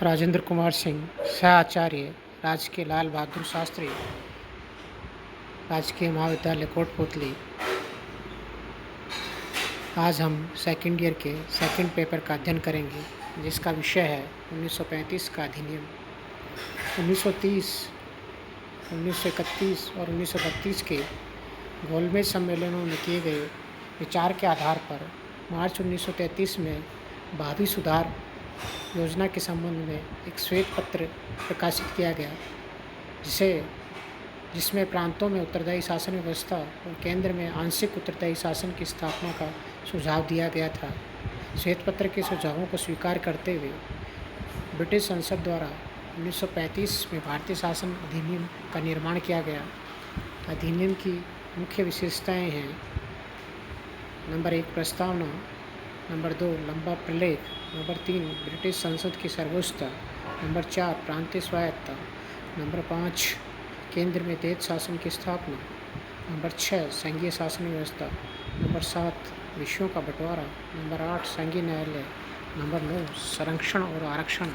राजेंद्र कुमार सिंह, सहाचार्य, राजकीय लाल बहादुर शास्त्री राजकीय महाविद्यालय कोटपुतली। आज हम सेकेंड ईयर के सेकंड पेपर का अध्ययन करेंगे, जिसका विषय है 1935 का अधिनियम। 1930, 1931 और 1932 के गोलमेज सम्मेलनों में किए गए विचार के आधार पर मार्च 1933 में भावी सुधार योजना के संबंध में एक श्वेत पत्र प्रकाशित किया गया, जिसमें प्रांतों में उत्तरदायी शासन व्यवस्था और केंद्र में आंशिक उत्तरदायी शासन की स्थापना का सुझाव दिया गया था। श्वेत पत्र के सुझावों को स्वीकार करते हुए ब्रिटिश संसद द्वारा 1935 में भारतीय शासन अधिनियम का निर्माण किया गया। अधिनियम की मुख्य विशेषताएं हैं: नंबर 1 प्रस्तावना, नंबर 2 लंबा प्रलेख, नंबर 3 ब्रिटिश संसद की सर्वोच्चता, नंबर 4 प्रांतीय स्वायत्तता, नंबर 5 केंद्र में देश शासन की स्थापना, नंबर 6 संघीय शासन व्यवस्था, नंबर 7 विषयों का बंटवारा, नंबर 8 संघीय न्यायालय, नंबर 9 संरक्षण और आरक्षण,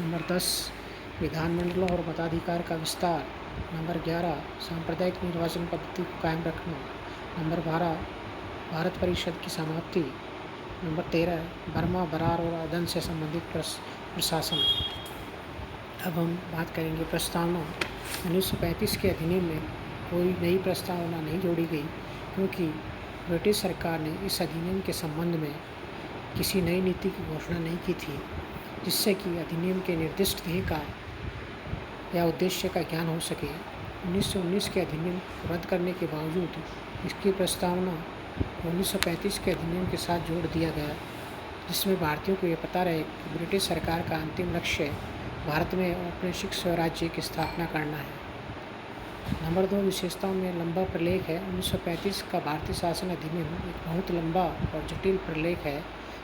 नंबर 10 विधानमंडलों और मताधिकार का विस्तार, नंबर 11 सांप्रदायिक निर्वाचन पद्धति को कायम रखना, नंबर 12 भारत परिषद की समाप्ति, नंबर 13 बर्मा, बरार और अदन से संबंधित प्रशासन। अब हम बात करेंगे प्रस्तावना। 1935 के अधिनियम में कोई नई प्रस्तावना नहीं जोड़ी गई, क्योंकि ब्रिटिश सरकार ने इस अधिनियम के संबंध में किसी नई नीति की घोषणा नहीं की थी, जिससे कि अधिनियम के निर्दिष्ट ध्येय का या उद्देश्य का ज्ञान हो सके। 1919 के अधिनियम को रद्द करने के बावजूद इसकी प्रस्तावना 1935 के अधिनियम के साथ जोड़ दिया गया, जिसमें भारतीयों को यह पता रहे कि ब्रिटिश सरकार का अंतिम लक्ष्य भारत में औपनिवेशिक स्वराज्य की स्थापना करना है। नंबर 2 विशेषताओं में लंबा प्रलेख है। 1935 का भारतीय शासन अधिनियम एक बहुत लंबा और जटिल प्रलेख है,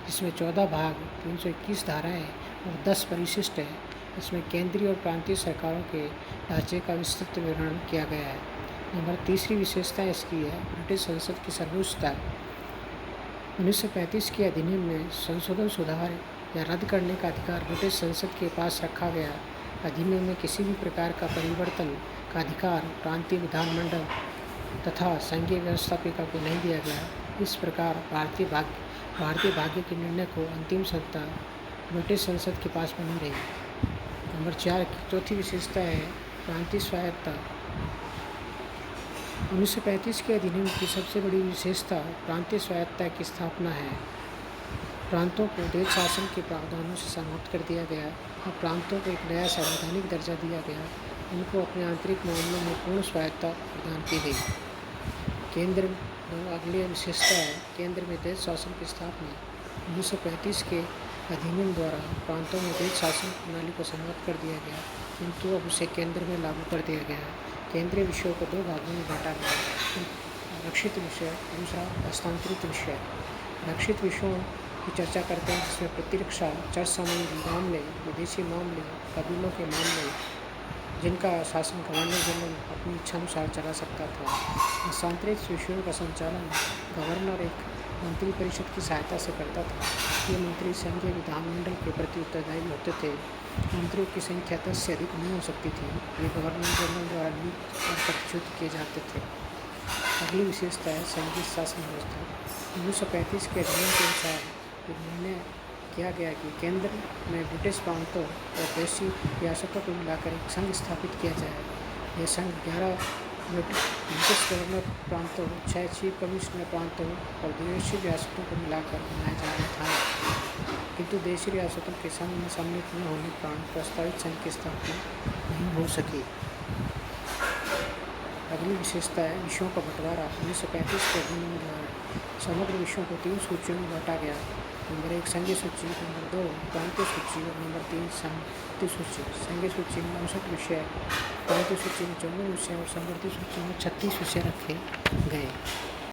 जिसमें 14 भाग, 321 धाराएं और 10 परिशिष्ट है। इसमें केंद्रीय और प्रांतीय सरकारों के ढांचे का विस्तृत विवरण किया गया है। नंबर 3 विशेषता इसकी है ब्रिटिश संसद की सर्वोच्चता। 1935 के अधिनियम में संशोधन, सुधार या रद्द करने का अधिकार ब्रिटिश संसद के पास रखा गया। अधिनियम में किसी भी प्रकार का परिवर्तन का अधिकार प्रांतीय विधानमंडल तथा संघीय व्यवस्थापिका को नहीं दिया गया। इस प्रकार भारतीय भाग्य के निर्णय को अंतिम सत्ता ब्रिटिश संसद के पास बनी रही। नंबर 4 की चौथी विशेषता है प्रांतीय स्वायत्तता। 1935 के अधिनियम की सबसे बड़ी विशेषता प्रांतीय स्वायत्तता की स्थापना है। प्रांतों को देश शासन के प्रावधानों से समाप्त कर दिया गया और प्रांतों को एक नया संवैधानिक दर्जा दिया गया। उनको अपने आंतरिक मामलों में पूर्ण स्वायत्तता प्रदान की गई। केंद्र अगली विशेषता है केंद्र में देश शासन की स्थापना। 1935 के अधिनियम द्वारा प्रांतों में देश शासन प्रणाली को समाप्त कर दिया गया, किंतु अब उसे केंद्र में लागू कर दिया गया है। केंद्रीय विषयों को 2 भागों में बांटा गया: रक्षित विषय, दूसरा हस्तांतरित विषय। रक्षित विषयों की चर्चा करते हैं, जिसमें प्रतिरक्षा, चर संबंधी मामले, विदेशी मामले, कबीलों के मामले, जिनका शासन गवर्नर जनरल अपनी इच्छानुसार चला सकता था। हस्तांतरित विषयों का संचालन गवर्नर एक मंत्री परिषद की सहायता से करता था। ये मंत्री संघीय विधानमंडल के प्रति उत्तरदायी होते थे। मंत्रियों की संख्या 10 से अधिक नहीं हो सकती थी। ये गवर्नर जनरल द्वारा नियुक्त और प्रतिच्युत किए जाते थे। अगली विशेषता है संघीय शासन व्यवस्था। 1935 के अधिनियम के अनुसार निर्णय किया गया कि केंद्र में ब्रिटिश प्रांतों और देशी रियासतों को मिलाकर एक संघ स्थापित किया जाए। यह संघ 11 ब्रिटिश गवर्नर प्रांतों, 6 चीफ कमिश्नर प्रांतों और देशी रियासतों को मिलाकर बनाया जाना था, किंतु देशी रियासतों के संघ में सम्मिलित न होने के कारण प्रस्तावित संघ की स्थापना नहीं हो सकी। अगली विशेषता है विषयों का बंटवारा। 1935 के अधिनियम द्वारा समग्र विषयों को 3 सूचियों में बांटा गया: नंबर 1 संघीय सूची, नंबर 2 प्रांतीय सूची और नंबर 3 संवर्ती सूची। संघीय सूची में 59 विषय, प्रांतीय सूची में 54 विषय और संवर्ती सूची में 36 विषय रखे गए।